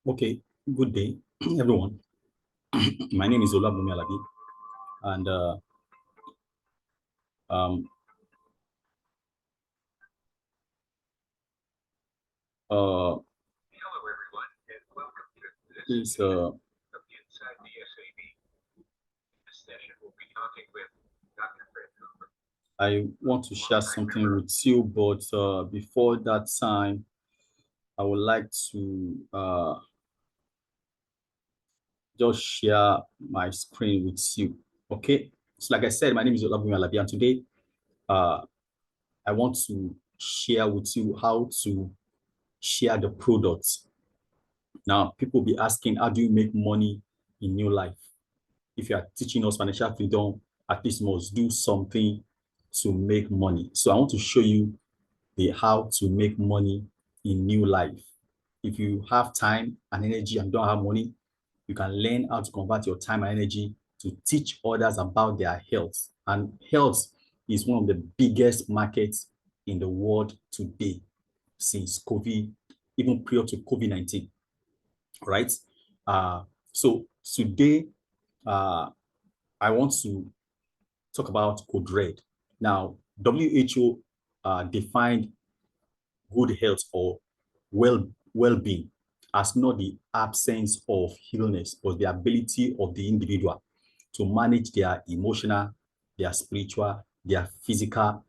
Okay, good day, everyone. My name is Olabumi Alabi, and um, uh, Hello, everyone, and welcome to this is edition of Inside the SAB. In this session, we'll be talking with Dr. Fred Cooper. I want to share something with you, but before that time, I would like to just share my screen with you. Okay, so like I said, my name is Olabumi Alabi, and today uh, I want to share with you how to share the products. Now, people will be asking, how do you make money in NeoLife? If you are teaching us financial freedom, at least must do something to make money. So I want to show you the how to make money in NeoLife. If you have time and energy and don't have money, you can learn how to convert your time and energy to teach others about their health. And health is one of the biggest markets in the world today since COVID, even prior to COVID-19, right? Uh, so today, uh, I want to talk about code red. Now, WHO defined good health or well-being as not the absence of illness, but the ability of the individual to manage their emotional, their spiritual, their physical,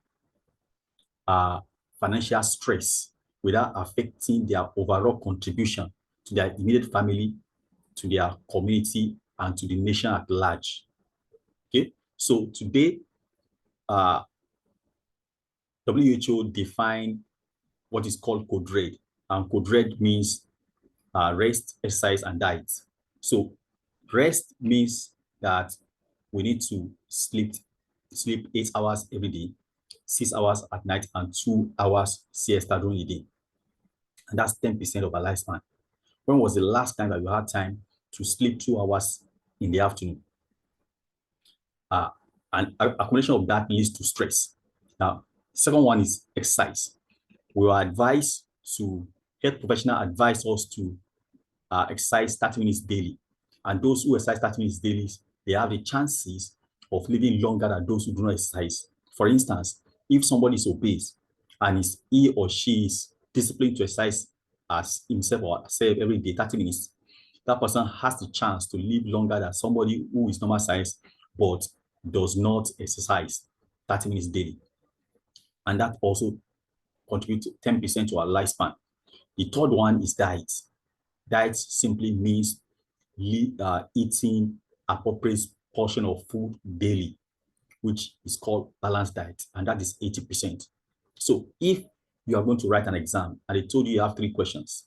uh, financial stress without affecting their overall contribution to their immediate family, to their community, and to the nation at large. Okay, so today, uh, WHO defined what is called code red, and code red means rest, exercise, and diet. So rest means that we need to sleep 8 hours every day, 6 hours at night, and 2 hours siesta during the day. And that's 10% of our lifespan. When was the last time that you had time to sleep 2 hours in the afternoon? Uh, and accumulation of that leads to stress. Now, second one is exercise. We are advised to, health professional advise us to exercise 30 minutes daily. And those who exercise 30 minutes daily, they have the chances of living longer than those who do not exercise. For instance, if somebody is obese and he or she is disciplined to exercise as himself or herself every day, 30 minutes, that person has the chance to live longer than somebody who is normal size but does not exercise 30 minutes daily. And that also contributes 10% to our lifespan. The third one is diet. Diet simply means eating appropriate portion of food daily, which is called balanced diet, and that is 80%. So if you are going to write an exam and they told you you have 3 questions,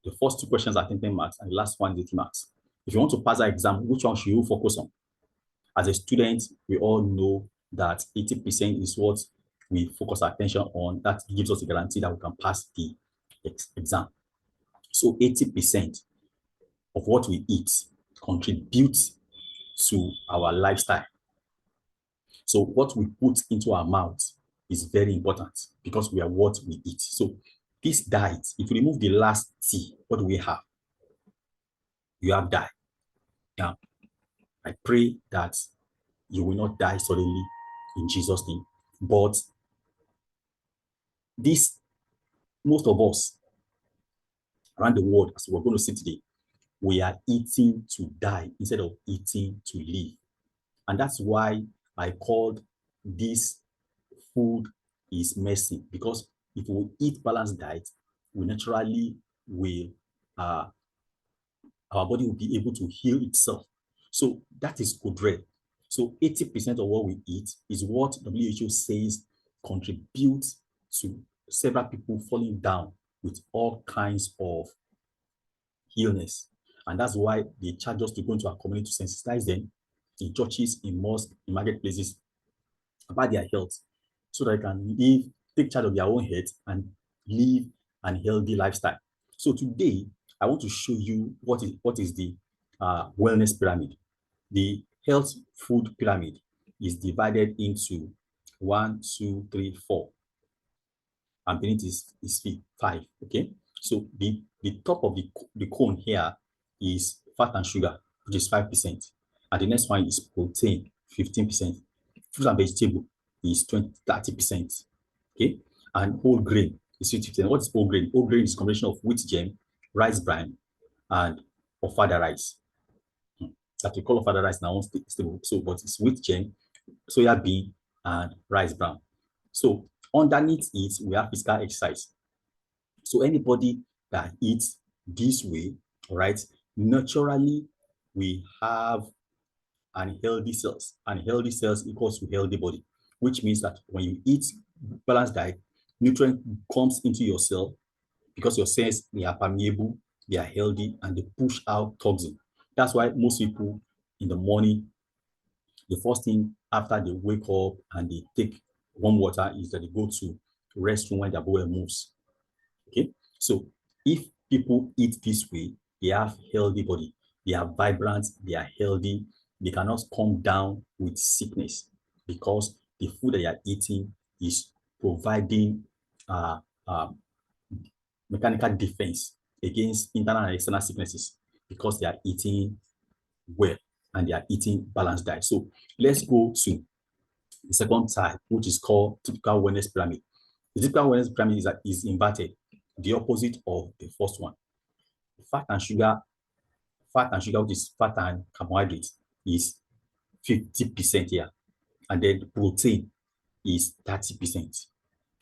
the first 2 questions are 10 marks and the last one is 80 marks. If you want to pass that exam, which one should you focus on? As a student, we all know that 80% is what we focus our attention on. That gives us a guarantee that we can pass the exam. So 80% of what we eat contributes to our lifestyle. So what we put into our mouth is very important because we are what we eat. So this diet, if you remove the last T, what do we have? You have die. Now, I pray that you will not die suddenly in Jesus' name. But this, most of us around the world, as we're going to see today, we are eating to die instead of eating to live. And that's why I called this food is messy, because if we eat balanced diet, we naturally will, our body will be able to heal itself. So that is good red. So 80% of what we eat is what WHO says contributes to several people falling down with all kinds of illness. And that's why they charge us to go into our community to sensitize them in churches, in mosques, in marketplaces about their health so that they can live, take charge of their own health and live an healthy lifestyle. So today, I want to show you what is the wellness pyramid. The health food pyramid is divided into 1, 2, 3, 4, and beneath is 5. Okay, So the top of the cone here is fat and sugar, which is 5%. And the next one is protein, 15%. Fruit and vegetable is 30%. Okay. And whole grain is 50%. What is whole grain? Whole grain is a combination of wheat germ, rice bran, and ofada rice. That we call ofada rice now stable. So, but it's wheat germ, soya bean, and rice bran. So underneath it, we have physical exercise. So anybody that eats this way, right, naturally we have unhealthy cells. Unhealthy cells equals to healthy body, which means that when you eat balanced diet, nutrient comes into your cell because your cells, they are permeable, they are healthy, and they push out toxin. That's why most people in the morning, the first thing after they wake up and they take warm water is that they go to restroom when their bowel moves. Okay, so if people eat this way, they have healthy body, they are vibrant, they are healthy, they cannot come down with sickness because the food that they are eating is providing uh, uh, mechanical defense against internal and external sicknesses because they are eating well and they are eating balanced diet. So let's go to the second type, which is called typical wellness pyramid. The typical wellness pyramid is inverted, the opposite of the first one. Fat and sugar, which is fat and carbohydrates, is 50% here. And then protein is 30%.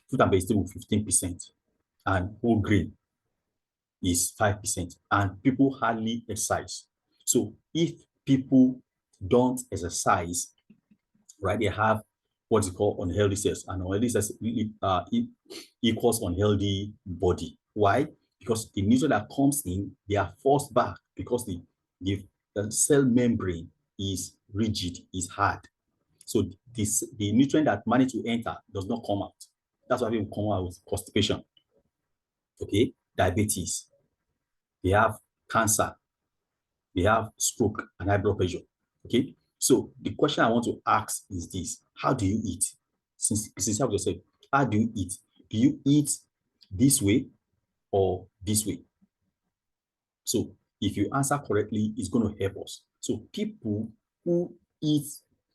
Fruit and vegetable, 15%. And whole grain is 5%. And people hardly exercise. So if people don't exercise, right, they have what you call unhealthy cells, and unhealthy cells equals unhealthy body. Why? Because the nutrient that comes in, they are forced back because the cell membrane is rigid, is hard. So the nutrient that managed to enter does not come out. That's why people come out with constipation. Okay, diabetes, they have cancer, they have stroke and high blood pressure. Okay, so the question I want to ask is this: how do you eat? Since you yourself, how do you eat? Do you eat this way or this way? So if you answer correctly, it's going to help us. So people who eat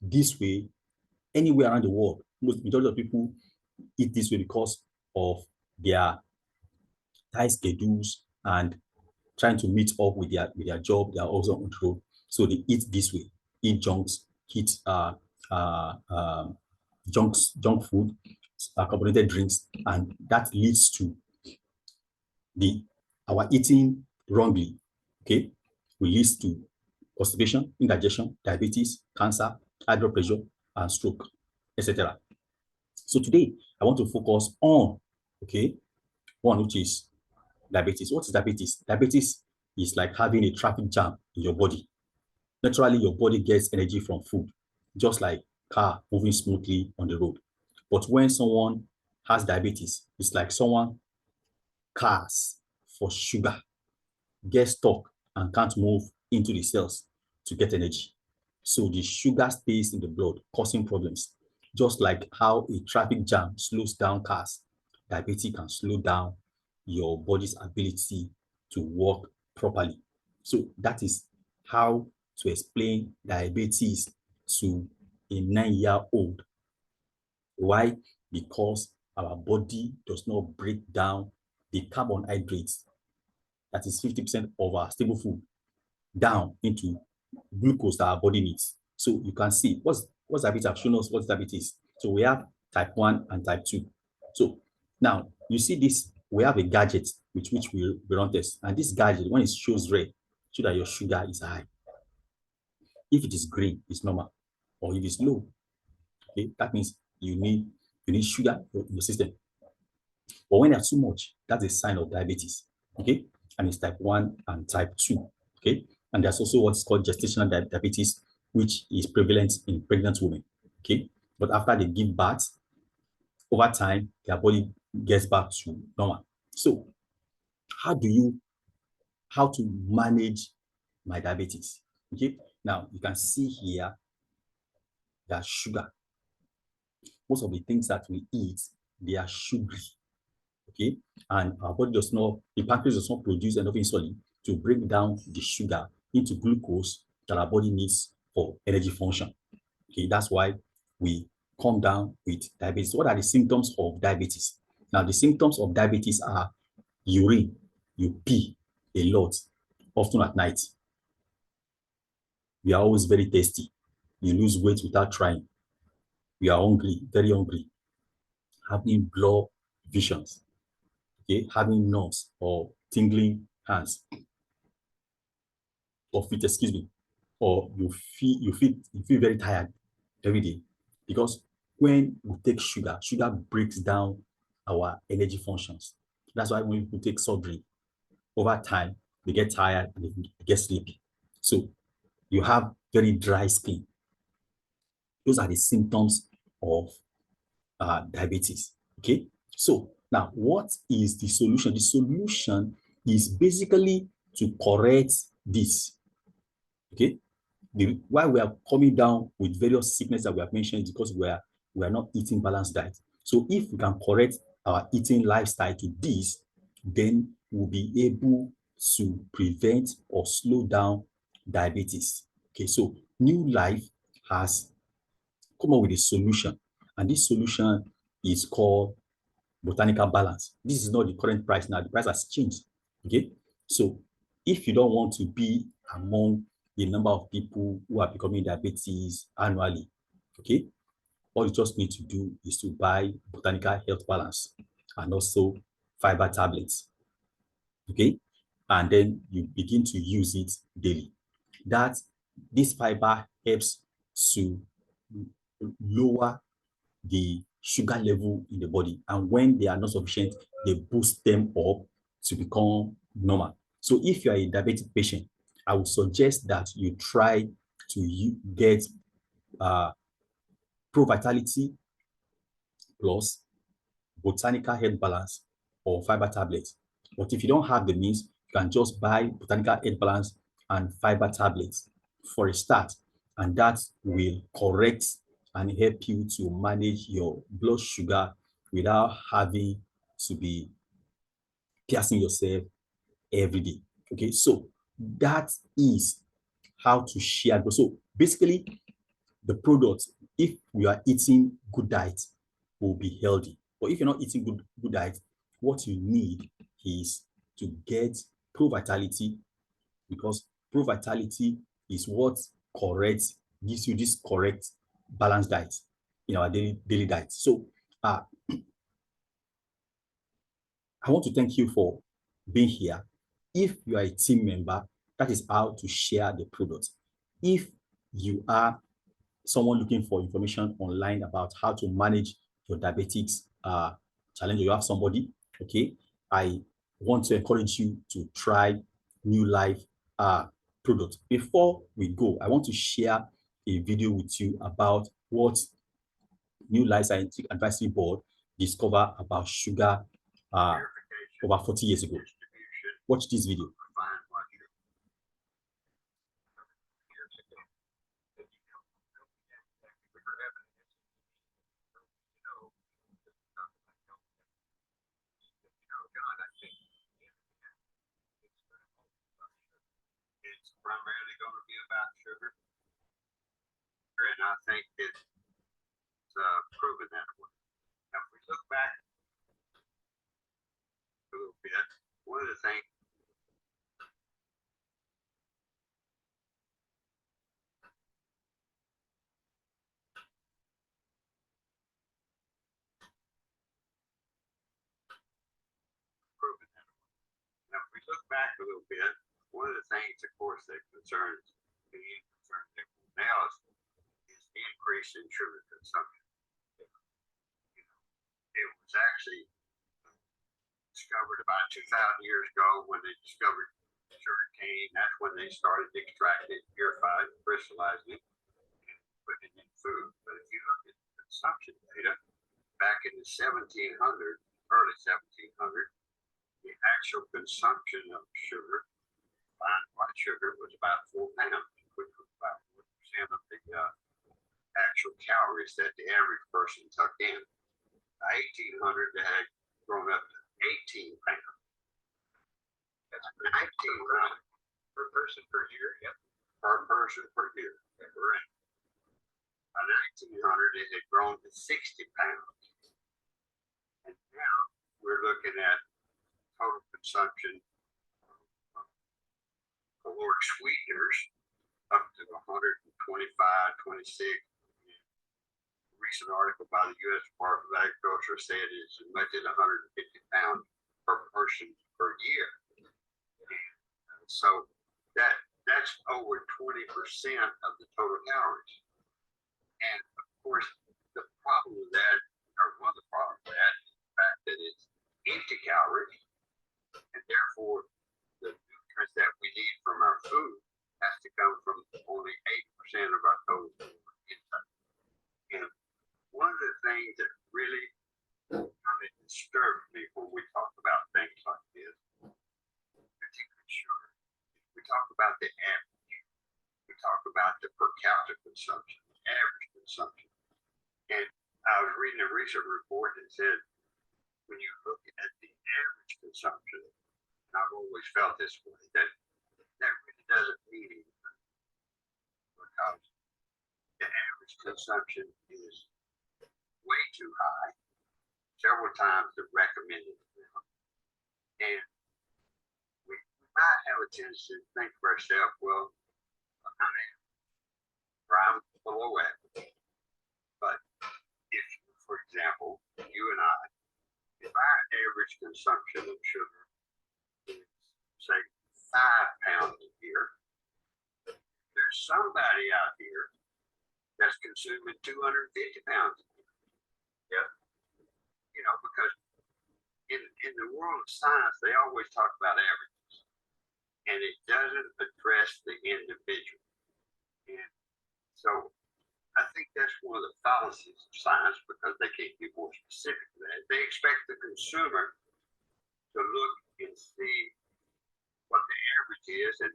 this way anywhere around the world, most majority of people eat this way because of their tight schedules and trying to meet up with their job. They are also on the road, so they eat this way, eat junks, eat junk food, carbonated drinks, and that leads to our eating wrongly. Okay, will lead to constipation, indigestion, diabetes, cancer, high blood pressure, and stroke, etc. So today I want to focus on one, which is diabetes. What is diabetes? Diabetes is like having a traffic jam in your body. Naturally, your body gets energy from food, just like car moving smoothly on the road. But when someone has diabetes, it's like someone cars for sugar, gets stuck and can't move into the cells to get energy. So the sugar stays in the blood, causing problems. Just like how a traffic jam slows down cars, diabetes can slow down your body's ability to work properly. So that is how to explain diabetes to a 9-year-old. Why? Because our body does not break down the carbohydrates, that is 50% of our stable food, down into glucose that our body needs. So you can see what's diabetes. I've shown us what diabetes. So we have type 1 and type 2. So now you see this, we have a gadget with which we run tests. And this gadget, when it shows red, show that your sugar is high. If it is green, it's normal. Or if it's low, okay, that means you need sugar in your system. But when there's too much, that's a sign of diabetes. Okay, and it's type 1 and type 2. Okay, and there's also what's called gestational diabetes, which is prevalent in pregnant women. Okay, but after they give birth, over time, their body gets back to normal. So, how to manage my diabetes? Okay, now you can see here that sugar, most of the things that we eat, they are sugary. okay? And our body does not, the pancreas does not produce enough insulin to break down the sugar into glucose that our body needs for energy function. Okay, that's why we come down with diabetes. What are the symptoms of diabetes? Now, the symptoms of diabetes are urine, you pee a lot, often at night. You are always very thirsty. You lose weight without trying. You are hungry, very hungry. Having blur visions, okay, having numbs or tingling hands or feet, excuse me, or you feel very tired every day because when we take sugar, sugar breaks down our energy functions. That's why when people take surgery, over time they get tired and they get sleepy. So you have very dry skin. Those are the symptoms of diabetes. Okay. So now, what is the solution? The solution is basically to correct this. Okay. Why we are coming down with various sickness that we have mentioned is because we are not eating balanced diet. So if we can correct our eating lifestyle to this, then we'll be able to prevent or slow down diabetes. Okay, so NeoLife has come up with a solution, and this solution is called Botanical Balance. This is not the current price now, the price has changed. Okay, so if you don't want to be among the number of people who are becoming diabetes annually, okay, all you just need to do is to buy Botanical Health Balance and also fiber tablets, okay, and then you begin to use it daily. That this fiber helps to lower the sugar level in the body. And when they are not sufficient, they boost them up to become normal. So if you are a diabetic patient, I would suggest that you try to get Pro Vitality Plus, Botanical Health Balance, or fiber tablets. But if you don't have the means, you can just buy Botanical Health Balance and fiber tablets for a start, and that will correct and help you to manage your blood sugar without having to be piercing yourself every day. Okay, so that is how to share. So basically, the product, if you are eating good diet, will be healthy. But if you're not eating good diet, what you need is to get Pro Vitality, because Pro Vitality is what corrects, gives you this correct balanced diet in our daily diet. So I want to thank you for being here. If you are a team member, that is how to share the product. If you are someone looking for information online about how to manage your diabetics challenge, or you have somebody, okay, I want to encourage you to try NeoLife product. Before we go, I want to share a video with you about what NeoLife Scientific Advisory Board discovered about sugar over 40 years ago. Watch this video. It's primarily going to be about sugar, and I think it's proven that way. Now, if we look back a little bit, one of the things proven that way. Now, if we look back a little bit, one of the things, of course, that concerns people now is the increase in sugar consumption. It was actually discovered about 2,000 years ago when they discovered sugar cane. That's when they started extracting it, purifying it, crystallizing it, and putting it in food. But if you look at consumption data, back in the 1700s, early 1700s, the actual consumption of sugar, fine white sugar, was about 4 pounds, which was about 1% of the actual calories that the average person took in. By 1800, they had grown up to person per year, yep. Per person per year. Correct. By 1900, it had grown to 60 pounds. And now we're looking at total consumption of caloric sweeteners up to 125, 26. A recent article by the U.S. Department of Agriculture said it's as much as 150 pounds per person per year. And so that's over 20% of the total calories. And of course, the problem with that, or one of the problems with that, is the fact that it's empty calories, and therefore the nutrients that we need from our food has to come from only 8% of our total intake. And one of the things that really kind of disturbs me when we talk about things like this, particularly sugar, we talk about the average. We talk about the per capita consumption, average consumption. And I was reading a recent report that said when you look at the average consumption, and I've always felt this way, that really doesn't mean anything, because the average consumption is way too high, several times the recommended amount. And we might have a tendency to think to ourselves, well, I'm average, or I'm below average. But if, for example, you and I, if our average consumption of sugar is, say, 5 pounds a year, there's somebody out here that's consuming 250 pounds a year. Yeah. You know, because in the world of science, they always talk about averages, and it doesn't address the individual. And so I think that's one of the fallacies of science, because they can't be more specific than that. They expect the consumer to look and see what the average is, and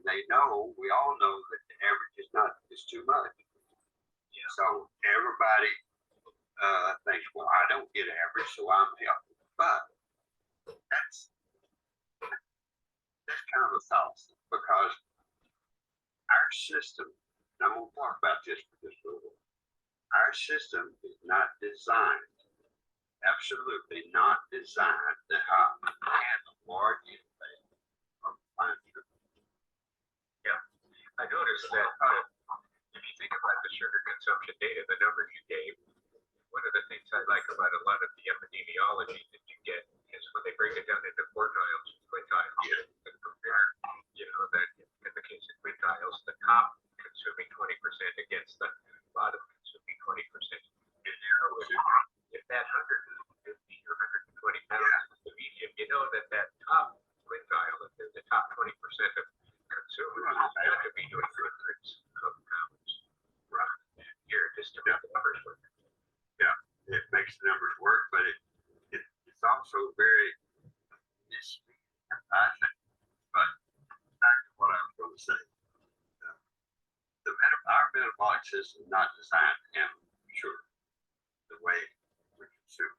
we all know that the average is too much. Yeah. So everybody thinks, well, I don't get average, so I'm healthy. But that's kind of a fallacy, because our system, and I'm going to talk about this for just a little bit, our system is not designed, absolutely not designed to have a large intake of refined sugar. Yeah, I noticed that if you think about the sugar consumption data, the numbers you gave, one of the things I like about a lot of the epidemiology that you get is when they break it down into quartiles and quintiles, and compare, that in the case of quintiles, the top consuming 20% against the bottom consuming 20%. And if that 150 or 120 pounds is the medium, you know that top quintile, if the top 20% of consumers has got to be doing hundreds of pounds rather than here, just to make the numbers work. Yeah, it makes the numbers work, but it's also very misleading, I think. But back to what I was going to say. Our metabolic system is not designed to handle sugar the way we consume.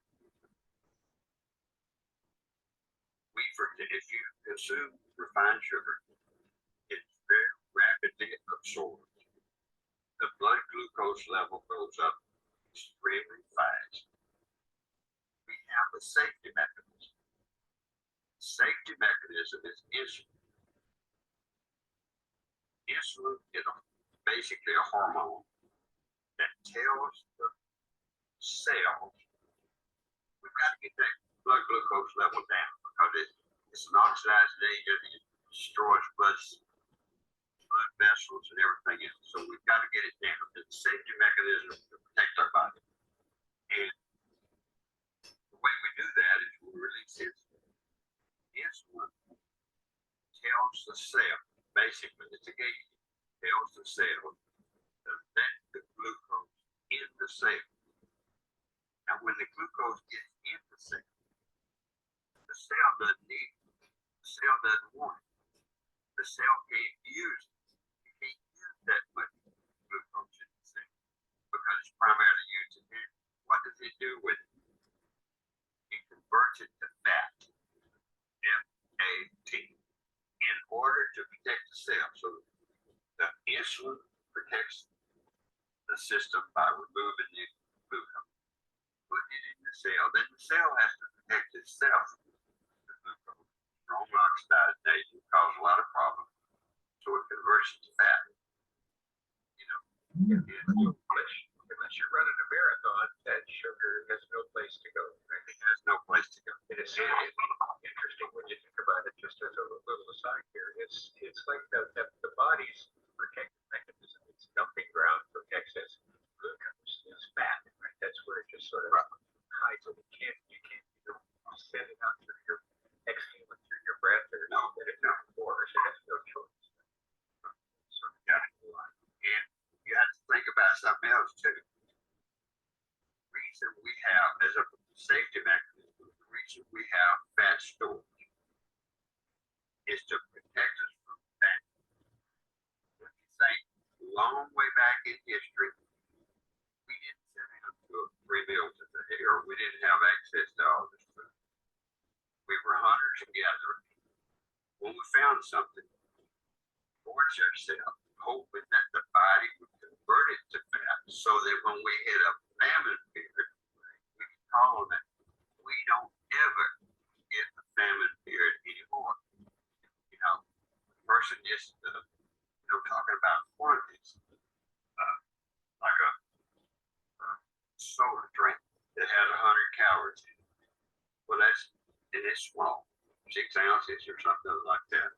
If you consume refined sugar, it's very rapidly absorbed. The blood glucose level goes up extremely fast. We have a safety mechanism. The safety mechanism is insulin. Insulin is basically a hormone that tells the cells we've got to get that blood glucose level down, because it's an oxidizing agent. It destroys blood vessels and everything else. So we've got to get it down. It's a safety mechanism to protect our body. And the way we do that is we release insulin. Insulin tells the cell, basically, it's a gate, tells the cell to let the glucose in the cell. Now, when the glucose gets in the cell doesn't need it. The cell doesn't want it. The cell can't use it. It can't use that much glucose in the cell because it's primarily used in energy. What does it do with it? It converts it to fat, FAT, in order to protect the cell. So the insulin protects the system by removing the glucose, putting it in the cell. Then the cell has to protect itself. The glucose, strong oxidized nature, cause a lot of problems. So it converts it to fat. You know, Unless you're running a marathon, that sugar has no place to go. Right? it has no place to go. It is interesting when you think about it. Just as a little aside here, it's like the body's protective mechanism. It's dumping ground for excess glucose is fat. Right? That's where it just sort of hides it. You can't send it out through your exhaling through your breath or No, let it no. water. So that's no choice. So you got to do it. And you have to think about something else too. The reason we have, as a safety mechanism, the reason we have fat storage is to protect us from fat. If you think long way back in history, we didn't sit down to 3 meals a day, or we didn't have access to all this food. We were hunters and gatherers. When we found something, force ourselves, hoping that the body would convert it to fat, so that when we hit a famine period, we can call it. We don't ever get a famine period anymore. You know, the person just, talking about quantities, like a soda drink that had 100 calories in it. Well, it is small, 6 ounces or something like that.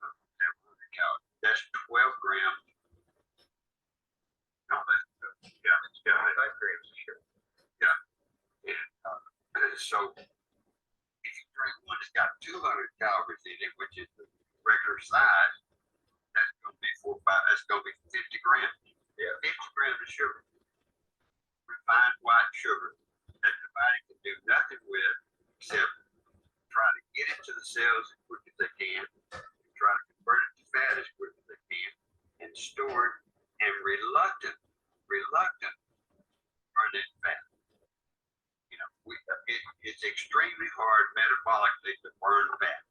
100 calories. That's 12 grams. No, it's got 5 grams of sugar. Yeah. And so if you drink one that's got 200 calories in it, which is the regular size, that's going to be 50 grams. Yeah. 50 grams of sugar. Refined white sugar that the body can do nothing with except try to get it to the cells as quick as they can, and try to convert it to fat as quick as they can, and store it, and reluctant burn it fat. It's extremely hard metabolically to burn fat.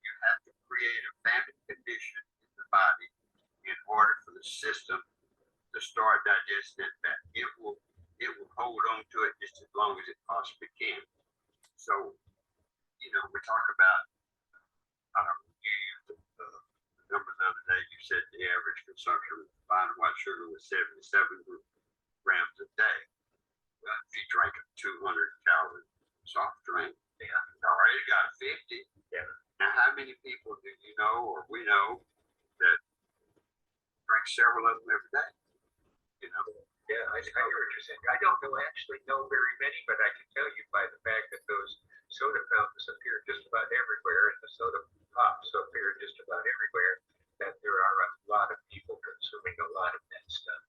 You have to create a famine condition in the body in order for the system to start digesting that fat. It will hold on to it just as long as it possibly can. So, we talk about, you used the numbers the other day. You said the average consumption of refined white sugar was 77 grams a day. Well, if you drank a 200-calorie soft drink, you already got 50. Yeah. Now, how many people do you know, or we know, that drink several of them every day? Yeah, I hear what you're saying. I don't actually know very many, but I can tell you by the fact that those soda fountains appear just about everywhere, and the soda pops appear just about everywhere, that there are a lot of people consuming a lot of that stuff.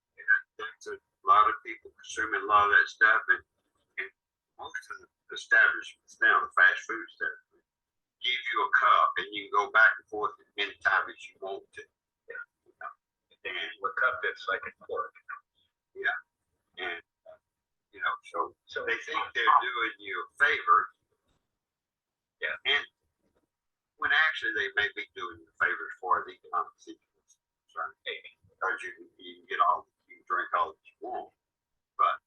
There's a lot of people consuming a lot of that stuff, and most of the establishments now, the fast food stuff, give you a cup, and you can go back and forth as many times as you want to. Yeah. And a cup that's like a quart. Yeah. And, so they think they're doing you a favor. Yeah. And when actually they may be doing you favors for the economic situation. Right? Maybe. Because you can drink all that you want. But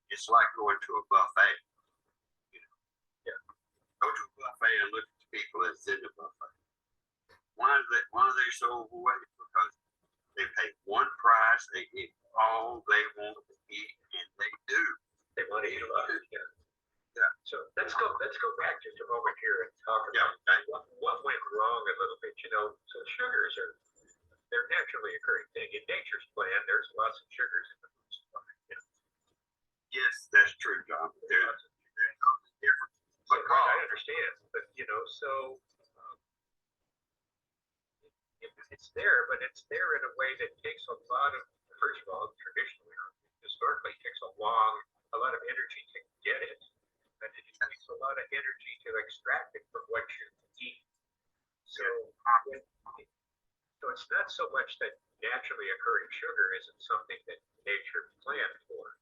it's like going to a buffet. Yeah. Go to a buffet and look at the people that's in the buffet. Why are they so overweight? Because they pay one price, they get all they want to eat, and they do. They want to eat a lot. Yeah. Yeah. So let's go back just a moment here and talk about what went wrong a little bit. So sugars they're naturally occurring thing. In nature's plan, there's lots of sugars in the food supply. Yes, that's true, John. There's different. But I understand, but it's there, but it's there in a way that takes a lot of, first of all, traditionally or historically, takes a lot of energy to get it, and it takes a lot of energy to extract it from what you eat. So it's not so much that naturally occurring sugar isn't something that nature planned for.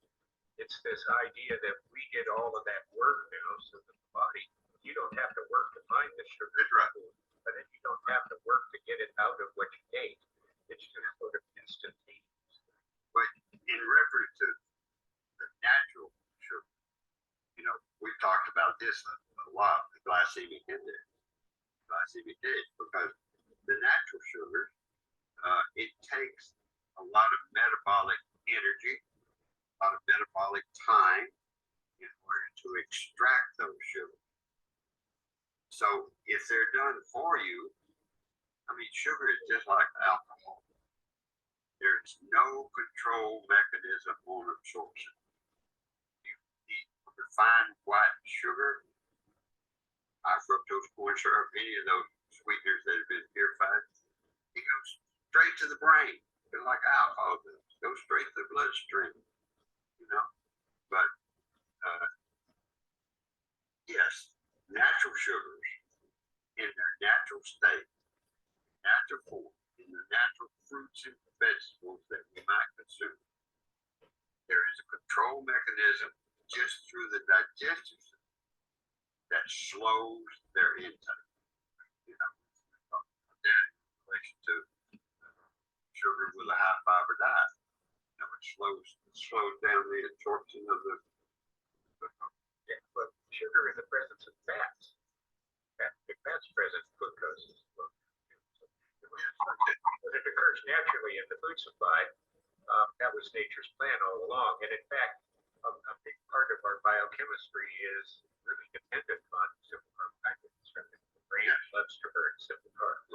It's this idea that we did all of that work now, so that the body, you don't have to work to find the sugar, but then you don't have to work to get it out of what you ate. It's just sort of instantaneous. But in reference to the natural sugar, you know, we've talked about this a lot, the glycemic index, because the natural sugars, it takes a lot of metabolic energy, a lot of metabolic time in order to extract those sugars. So if they're done for you, I mean, sugar is just like alcohol. There's no control mechanism on absorption. You eat refined white sugar, high fructose corn syrup, any of those sweeteners that have been purified, it goes straight to the brain. It's like alcohol does. It goes straight to the bloodstream, you know. But yes, natural sugars in their natural state, natural form, in the natural fruits and vegetables that we might consume, there is a control mechanism just through the digestive system that slows their intake. You know, that in relation to sugar with a high fiber diet. You know, it slows down the absorption of the Yeah, but sugar in the presence of fats. If fats present, glucose is low. It occurs naturally in the food supply. That was nature's plan all along. And in fact, a big part of our biochemistry is really dependent on simple carbohydrates. The brain loves to burn simple carbs.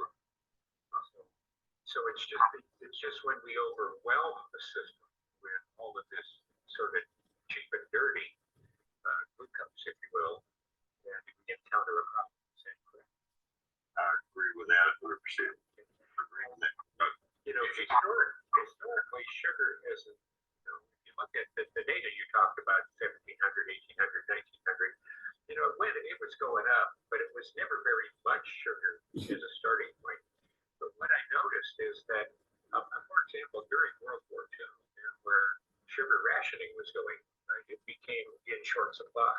So it's just when we overwhelm the system with all of this sort of cheap and dirty glucose, if you will, then we encounter a problem. I agree with that 100%. You know, historically, sugar isn't, you know, if you look at the data you talked about, 1700, 1800, 1900, you know, it was going up, but it was never very much sugar as a starting point. But what I noticed is that, for example, during World War II, where sugar rationing was going, right, it became in short supply.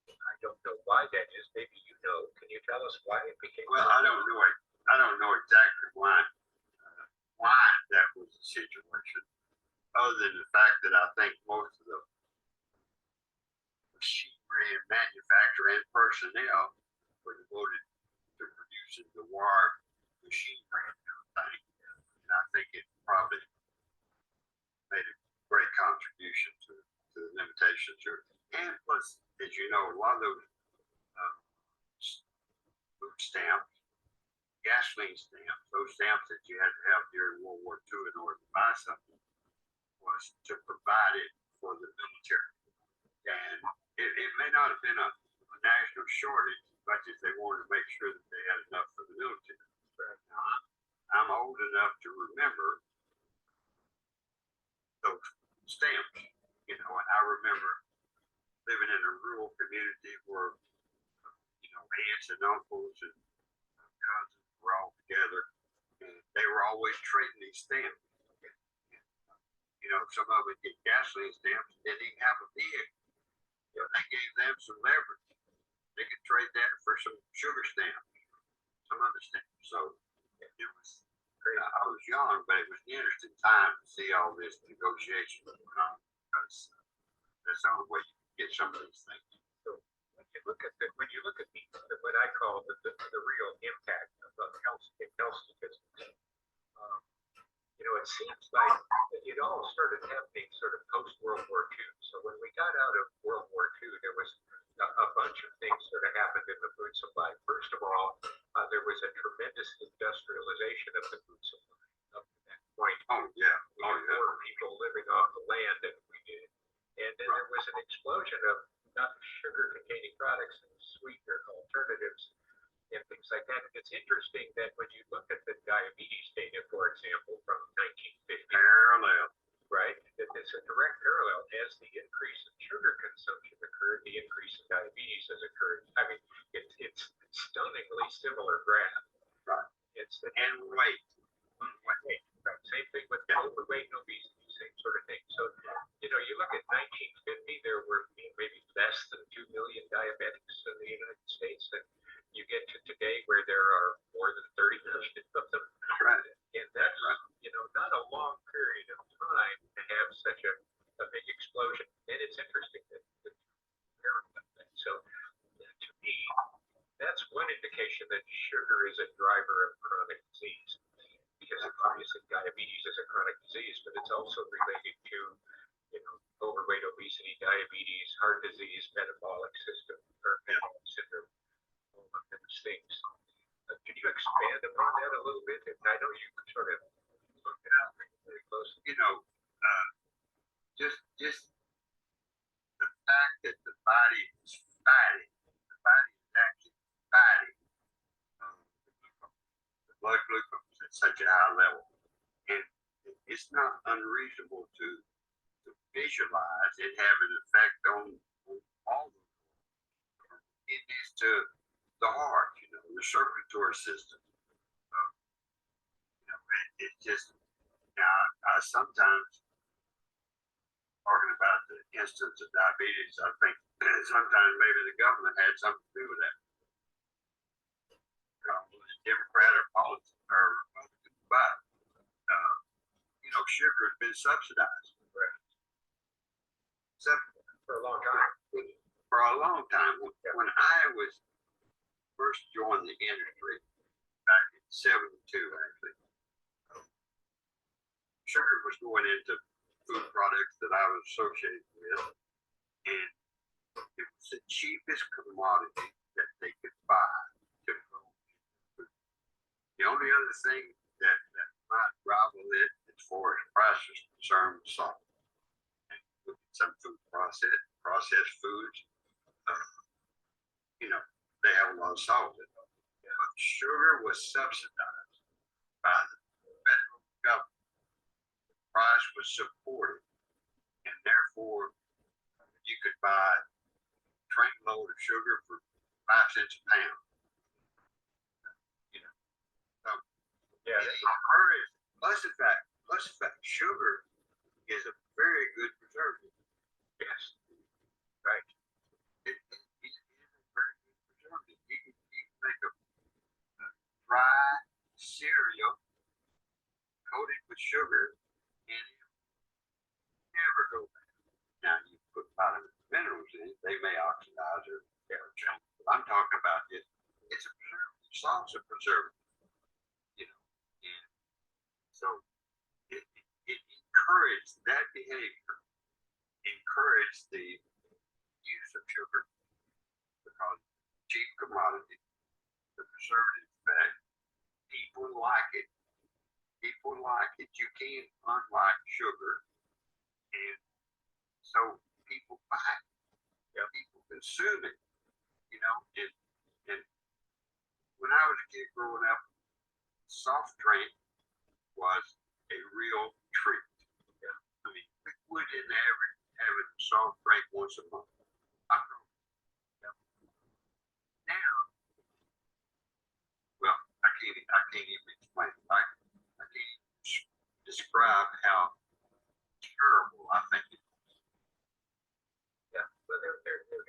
I don't know why that is. Maybe you know. Can you tell us why it became? Well, I don't know exactly why that was the situation, other than the fact that I think most of the machinery and manufacturing personnel were devoted to producing the war machinery and everything. And I think it probably made a great contribution to the limitations here. And plus, as you know, a lot of those food stamps, gasoline stamps, those stamps that you had to have during World War II in order to buy something, was to provide it for the military. And it may not have been a national shortage as much as they wanted to make sure that they had enough for the military. Now, I'm old enough to remember those stamps, you know, and I remember living in a rural community where, you know, aunts and uncles and cousins were all together, and they were always trading these stamps. You know, some of them get gasoline stamps, they didn't have a vehicle. You know, they gave them some leverage. They could trade that for some sugar stamps, some other stamps. So it was, I was young, but it was an interesting time to see all this negotiation going on, because that's the only way you can get some of these things. So when you look at what I call the real impact of health statistics, you know, it seems like it all started happening sort of post World War II. So when we got out of World War II, there was a bunch of things sort of happened in the food supply. First of all, there was a tremendous industrialization of the food supply up to that point. Oh yeah, we had more people living off the land than we did, and then there was an explosion of not sugar-containing products and sweetener alternatives and things like that. And it's interesting that when you look at the diabetes data, for example, from 1950, parallel, right, that there's a direct parallel. As the increase in sugar consumption occurred, the increase in diabetes has occurred. I mean, it's stunningly similar graph. right? It's the And weight. weight. Right. Same thing with overweight and obesity, same sort of thing. So, you know, you look at 1950, there were maybe less than 2 million diabetics in the United States, and you get to today where there are more than 30 million of them. Right. recognition that sugar is a driver of chronic disease. Because obviously diabetes is a chronic disease, but it's also related to, overweight, obesity, diabetes, heart disease, metabolic system, or metabolic syndrome, all of those things. Can you expand upon that a little bit? And I know you sort of looked at it very closely. Just the fact that the body is fighting, the body is actually fighting the blood glucose at such a high level. And it's not unreasonable to visualize it have an effect on all of them. It is to the heart, the circulatory system. It's just, I sometimes, talking about the instance of diabetes, I think sometimes maybe the government had something to do with that. Democrat or Republican, but sugar has been subsidized. For a long time. For a long time. When I was first joined the industry back in '72, actually, sugar was going into food products that I was associated with, and it was the cheapest commodity that they could buy to grow food. The only other thing that might rival it as far as price is concerned was salt. And some food processed foods, they have a lot of salt in them. But sugar was subsidized by the federal government. The price was supported, and therefore you could buy a trainload of sugar for 5 cents a pound. So it encouraged. Plus the fact, sugar is a very good preservative. Yes, right. It is a very good preservative. You can make a dry cereal coated with sugar, and it never go bad. Now you put vitamins and minerals in it, they may oxidize or change. But I'm talking about it. It's a preservative. Salt's a preservative. And so it encouraged that behavior, encouraged the use of sugar, because cheap commodity, the preservative effect, people like it. People like it. You can't unlike sugar, and so people buy it. People consume it. And when I was a kid growing up, soft drink was a real treat. I mean, we didn't have a soft drink once a month. Now, well, I can't even explain it. I can't even describe how terrible I think it is. Yeah, well, they're everywhere.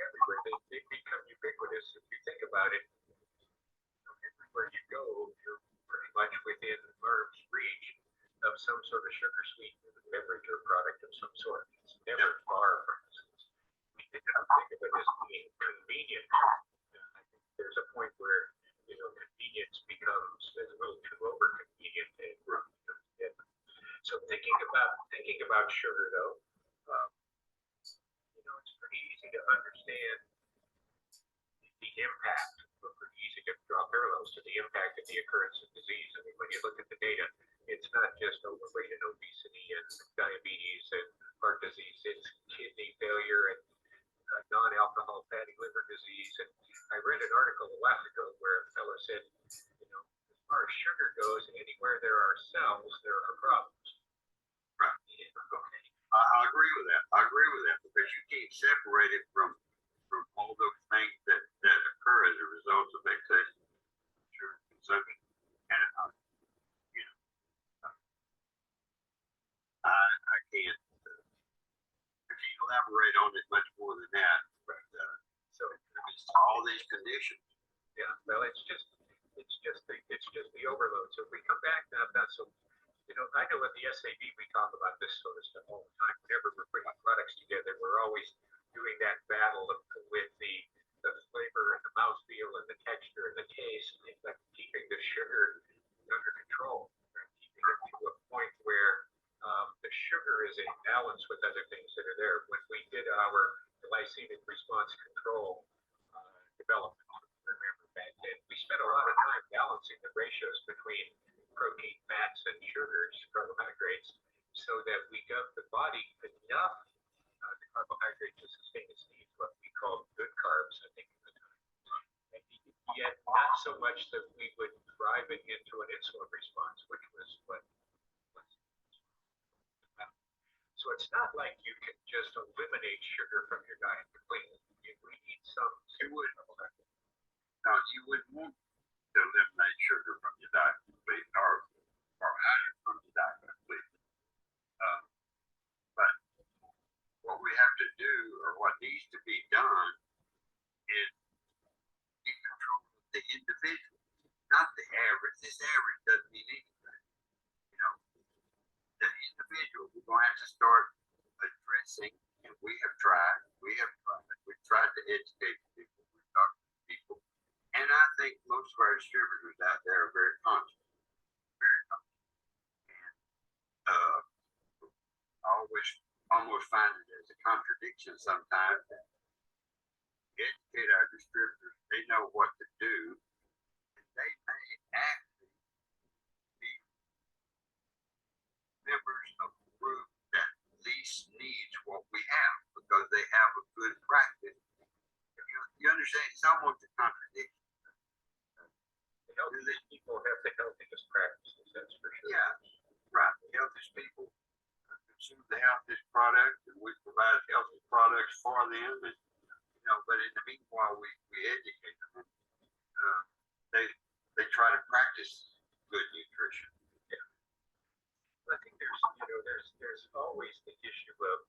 They become ubiquitous. If you think about it, everywhere you go, you're pretty much within arm's reach of some sort of sugar sweetened beverage or product of some sort. It's never far from us. We think of it as being convenient. I think there's a point where convenience becomes a little too over convenient, and so thinking about sugar though, it's pretty easy to understand the impact, but pretty easy to draw parallels to the impact of the occurrence of disease. I mean, when you look at the data, it's not just overweight and obesity and diabetes and heart disease, it's kidney failure and non-alcohol fatty liver disease. And I read an article a while ago where a fellow said, as far as sugar goes, anywhere there are cells, there are problems. Right. Okay. I agree with that. Because you can't separate it from all those things that occur as a result of excess sugar consumption. And I can't elaborate on it much more than that. But so it's all these conditions. Yeah. Well, it's just the overload. So if we come back now, so I know at the SAB we talk about this sort of stuff all the time. Whenever we're putting products together, we're always doing that battle with the flavor and the mouthfeel and the texture and the taste. balance with other things that are there. When we did our glycemic response control development, remember back then, we spent a lot of time balancing the ratios between protein, fats, and sugars, carbohydrates, so that we got the body enough the carbohydrate to sustain its needs, what we call good carbs, I think, at the time. And yet, not so much that we would drive it into an insulin response, which was what. So it's not like you can just eliminate sugar from your diet completely. We need some. You would. No, you would want to eliminate sugar from your diet completely, or iron from your diet completely. But what we have to do, or what needs to be done, is keep control of the individual, not the average. This average doesn't mean anything. You know, the individual, we're going to have to start addressing, and we've tried to educate people, we've talked to people, and I think most of our distributors out there are very conscious, and I almost find it as a contradiction sometimes that educate our distributors, they know what to do, and they may actually be members of a group that least needs what we have because they have a good practice. You understand? It's almost a contradiction. The healthiest people have the healthiest practices, that's for sure. Yeah, right. The healthiest people consume the healthiest products, and we provide healthy products for them. And but in the meanwhile, we educate them. They try to practice good nutrition. I think there's always the issue of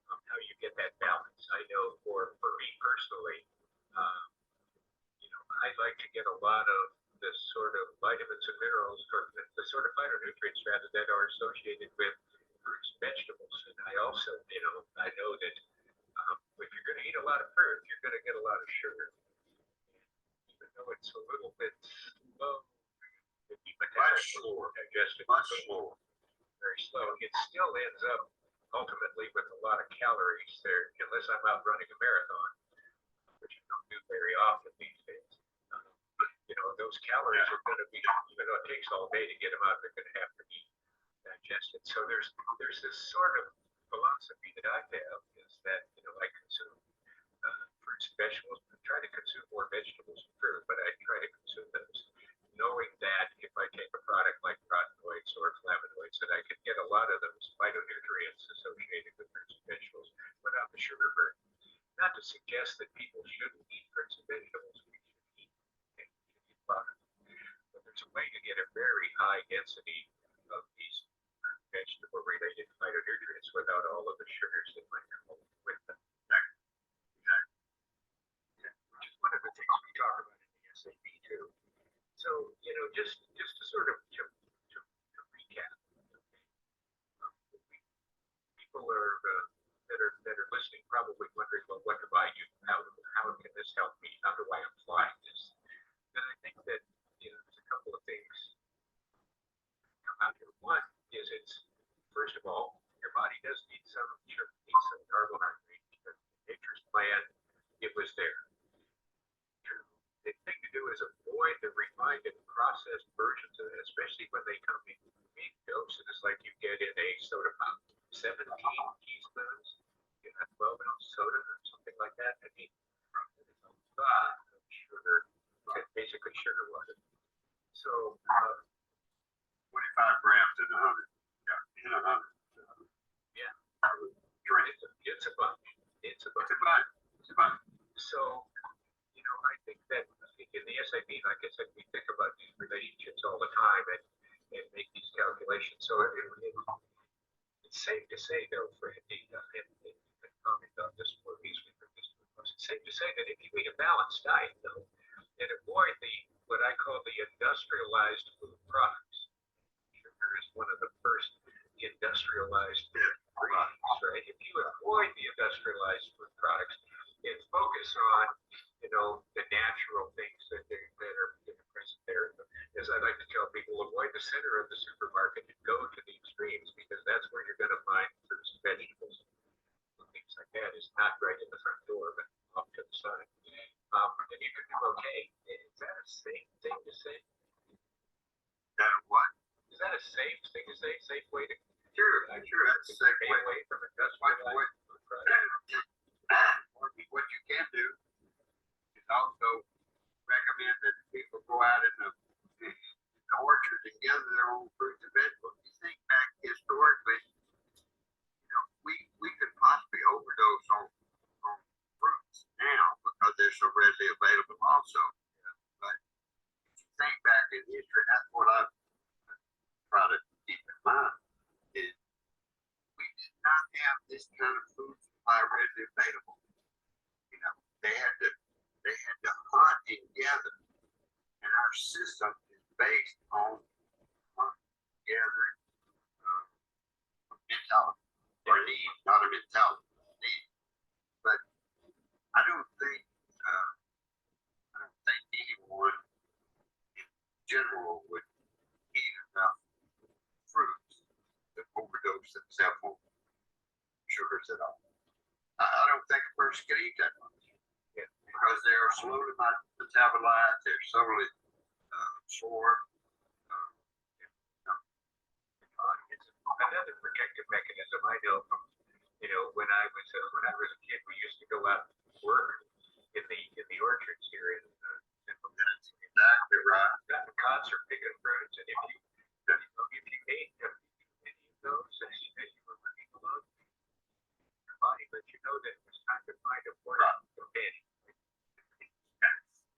how you get that balance. I know for me personally, I like to get a lot of the sort of vitamins and minerals, or the sort of phytonutrients rather, that are associated with fruits and vegetables. And I also, I know that if you're going to eat a lot of fruit, you're going to get a lot of sugar. Even though it's a little bit slow, Much slower. Digested. Much slower. Very slow. It still ends up ultimately with a lot of calories there, unless I'm out running a marathon, which I don't do very often these days. Those calories are going to be, even though it takes all day to get them out, they're going to have to be digested. So there's this sort of philosophy that I have, is that I consume fruits and vegetables, I try to consume more vegetables and fruit, but I try to consume those knowing that if I take a product like carotenoids or flavonoids, that I can get a lot of those phytonutrients associated with fruits and vegetables without the sugar burden. Not to suggest that people shouldn't eat fruits and vegetables, we should eat products. But there's a way to get a very high density of these vegetable related phytonutrients without all of the sugars that might come with them. Which is one of the things we talk about in the SAP too. So, just to sort of to recap, people that are listening probably wondering, well, what do I do? How can this help me? How do I apply this? And I think that there's a couple of things come out here. One is first of all, your body does need some carbohydrate because nature's plan, it was there. The thing to do is avoid the refined and processed versions of it, especially when they come in big doses like you get in a soda pop. 17 teaspoons in a 12-ounce soda or something like that. I mean, it's a lot of sugar, basically sugar water. So, 25 grams in 100. Yeah, in 100. Yeah. Drink. It's a bunch. It's a bunch. So, I think that in the SIP, like I said, we think about these relationships all the time and make these calculations. So it's safe to say, though, Frandy, and you can comment on this more easily from this, it's safe to say that if you eat a balanced diet, though, and avoid what I call the industrialized food products. Sugar is one of the first industrialized food products, right? If you avoid the industrialized food products and focus on the natural things that are present there. As I like to tell people, avoid the center of the supermarket and go to the extremes, because that's where you're going to find fruits and vegetables and you could do okay. Is that a safe thing to say? That what? Is that a safe thing to say? Safe way to Sure, that's a safe stay way. away from What, industrial what, what you can do is also recommend that people go out in the orchards and gather their own fruits and vegetables. You think back historically, we could possibly overdose on fruits now because they're so readily available also. But if you think back in history, that's what I try to keep in mind is we did not have this kind of food supply readily available. They had to hunt and gather, and our system is based on gathering mentality or need, not a mentality, need. But I don't think anyone in general would eat enough fruits to overdose themselves on sugars at all. I don't think a person can eat that much because they are slowly metabolized, they're slowly absorbed. It's another protective mechanism. I know from, when I was a kid, we used to go out and work in the orchards here in Central Tennessee. Exactly right. Got the concert picking fruits, and if you ate any of those as you were working alone, your body let you know that it was time to find a more companion.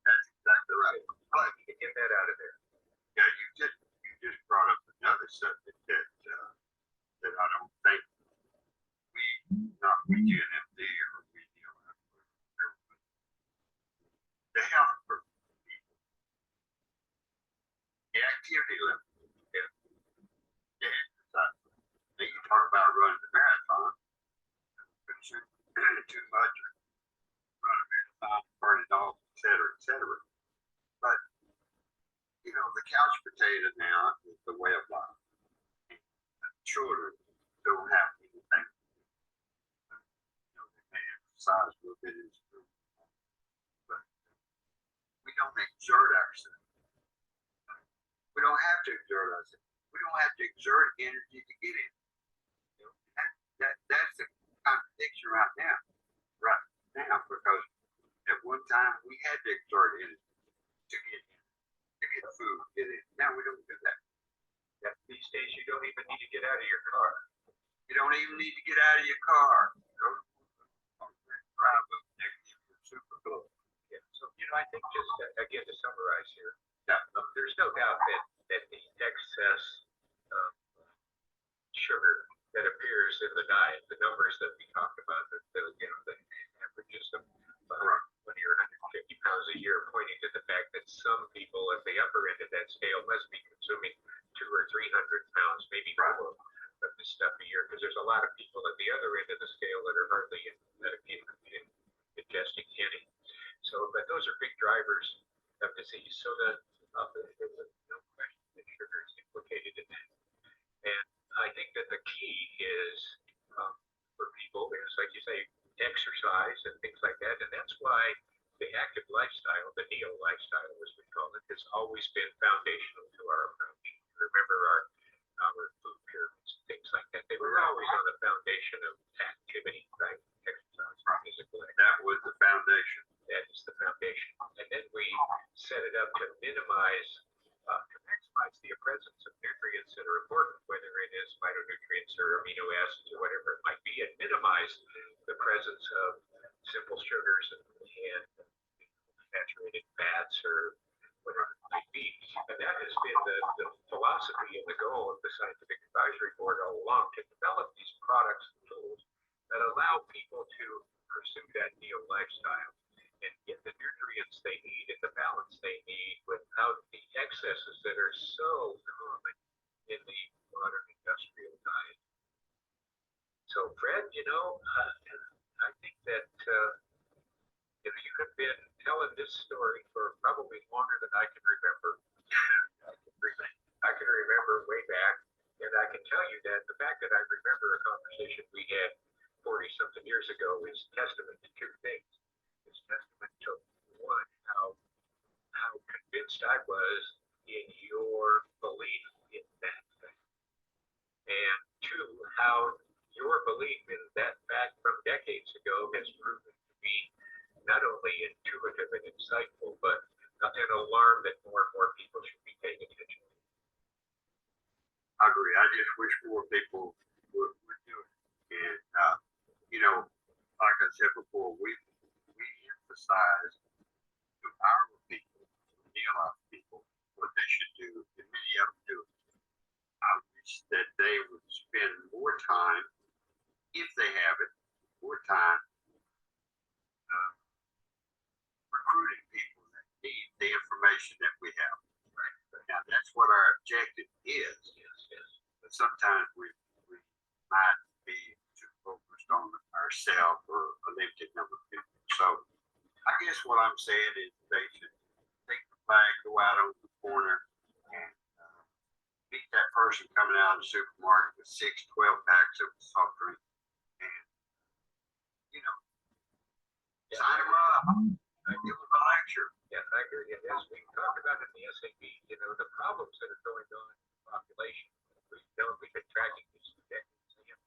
That's exactly right. But you can get that out of there. Yeah, you just brought up another subject that I don't think we GNMD or we the health for people, the activity level, the exercise. Now you talk about running the marathon, too much, or run a marathon, burn it off, et cetera. But the couch potato now is the way of life. Children don't have anything. They may exercise a little bit in school, but we don't exert ourselves. We don't have to exert ourselves. We don't have to exert energy to get in. That's the contradiction right now. Because at one time we had to exert energy to get in, to get food, get in. Now we don't do that. These days, you don't even need to get out of your car. You don't even need to get out of your car. Drive up next to your super glue. Yeah. So, I think just again to summarize here, Yeah. There's no doubt that the excess of sugar that appears in the diet, the numbers that we talked about, the averages of 20 or 150 pounds a year, pointing to the fact that some people at the upper end of that scale must be consuming 200 or 300 pounds, maybe more of this stuff a year, because there's a lot of people at the other end of the scale that are hardly ingesting any. So, but those are big drivers of disease. So there's no question that sugar is implicated in that. And I think that the key is for people is, like you say, exercise and things like that. And that's why the active lifestyle, the neo lifestyle, as we call it, has always been foundational to our approach. Remember our food pyramids and things like that. They were always on the foundation of activity, right? Exercise, physical activity. That was the foundation. That is the foundation. And then we set it up to maximize the presence of nutrients that are important, whether it is phytonutrients or amino acids or whatever it might be, and minimize the presence of simple sugars and saturated fats or whatever it might be. And that has been the philosophy and the goal of the Scientific Advisory Board all along, to develop these products and tools that allow people to pursue that neo lifestyle and get the nutrients they need and the balance they need without the excesses that are so common in the modern industrial diet. So, Fred, I think that you have been telling this story for probably longer than I can remember. I can remember way back, and I can tell you that the fact that I remember a conversation we had 40-something years ago is testament to two things. It's testament to one, how convinced I was in your belief in that fact. And two, how your belief in that fact from decades ago has proven to be not only intuitive and insightful, but an alarm that more and more people should be paying attention to. I agree. I just wish more people would do it. And, you know, like I said before, we emphasize to our people, NeoLife people, what they should do, and many of them do it. I wish that they would spend more time, if they have it, more time recruiting people that need the information that we have. Right? Now, that's what our objective is. Yes. But sometimes we might be too focused on ourselves or a limited number of people. So I guess what I'm saying is they should take the flag, go out on the corner, and meet that person coming out of the supermarket with 6, 12 packs of soft drink, and sign them up. Give them a lecture. Yeah, I agree. And as we talked about in the SAB, the problems that are going on in the population, we've been tracking these for decades. They have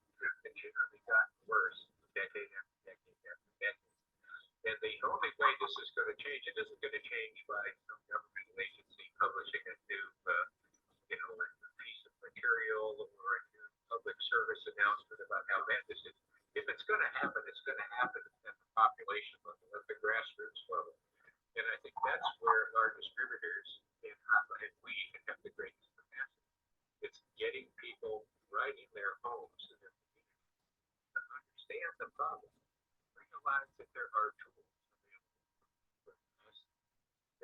generally gotten worse decade after decade after decade. And the only way this is going to change, it isn't going to change by some governmental agency publishing a new, a piece of material or a new public service announcement about how bad this is. If it's going to happen, it's going to happen at the population level, at the grassroots level. And I think that's where our distributors and we can have the greatest capacity. It's getting people right in their homes and their communities to understand the problem, realize that there are tools available for us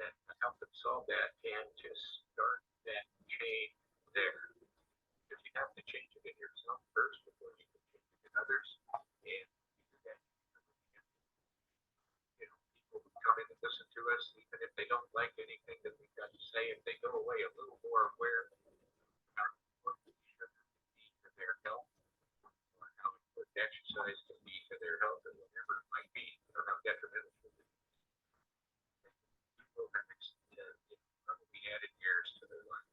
that help them solve that, and to start that change there. If you have to change it in yourself first before you can change it in others, and people who come in and listen to us, even if they don't like anything that we've got to say, if they go away a little more aware of what the sugar can be to their health, or how important exercise can be to their health, or whatever it might be, or how detrimental it is, people have probably added years to their life.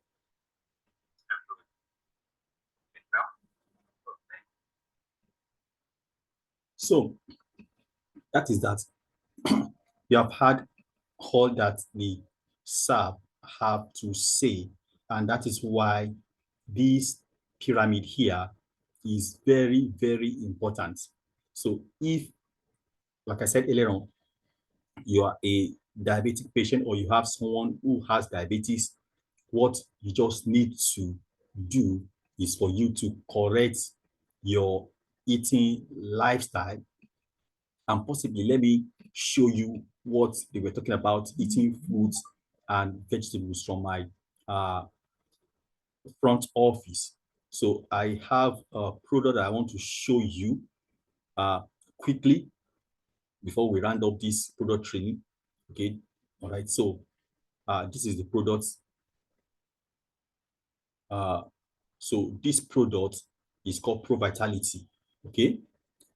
Absolutely. So that is that. You have had all that the SAP have to say, and that is why this pyramid here is very, very important. So if, like I said earlier on, you are a diabetic patient or you have someone who has diabetes, what you just need to do is for you to correct your eating lifestyle. And possibly, let me show you what they were talking about, eating fruits and vegetables from my front office. So I have a product that I want to show you quickly before we round up this product training. Okay, all right. So this is the product. So this product is called Pro Vitality. Okay,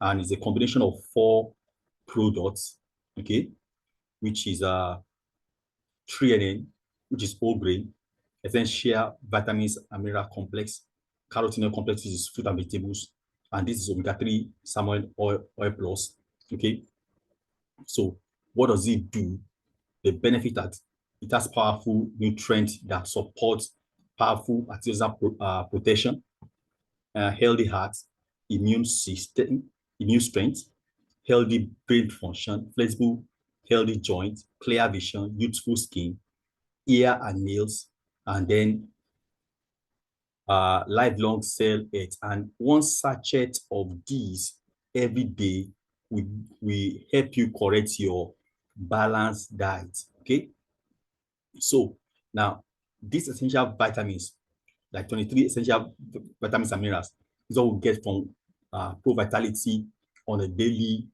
and it's a combination of 4 products. Okay, which is threonine, which is whole grain, essential vitamins and mineral complex, carotenoid complex, which is fruit and vegetables, and this is omega-3 salmon oil plus. Okay, so what does it do? The benefit that it has powerful nutrients that support powerful antioxidant protection, healthy heart, immune system, immune strength, healthy brain function, flexible, healthy joints, clear vision, youthful skin, ear and nails, and then lifelong cell health. And 1 sachet of these every day will help you correct your balanced diet. Okay, so now these essential vitamins, like 23 essential vitamins and minerals, is what we get from Pro Vitality on a daily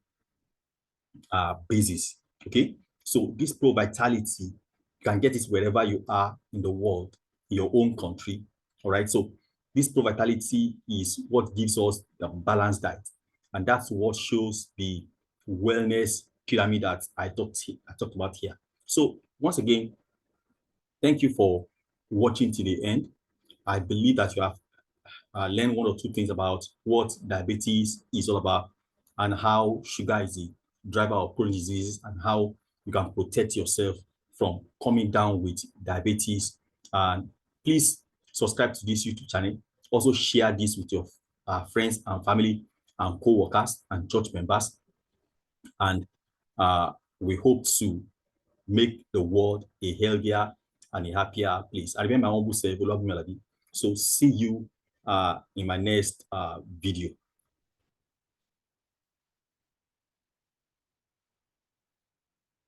basis. Okay, so this Pro Vitality, you can get it wherever you are in the world, in your own country. All right, so this Pro Vitality is what gives us the balanced diet, and that's what shows the wellness pyramid that I talked about here. So once again, Thank you for watching to the end. I believe that you have learned one or two things about what diabetes is all about and how sugar is the driver of chronic diseases and how you can protect yourself from coming down with diabetes. And please subscribe to this YouTube channel. Also share this with your friends and family and co-workers and church members. And we hope to make the world a healthier and a happier place. I remember my humble self, so see you in my next video.